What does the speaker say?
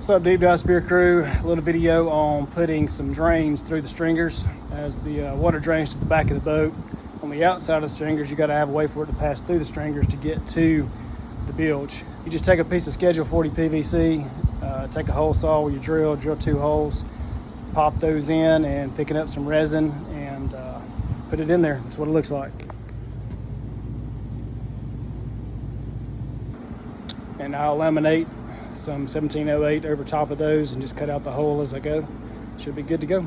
What's up, Deep Dive Spear Crew? A little video on putting some drains through the stringers as the water drains to the back of the boat. On the outside of the stringers, you got to have a way for it to pass through the stringers to get to the bilge. You just take a piece of Schedule 40 PVC, take a hole saw with your drill 2 holes, pop those in and thicken up some resin and put it in there. That's what it looks like. And I'll laminate some 1708 over top of those and just cut out the hole as I go. Should be good to go.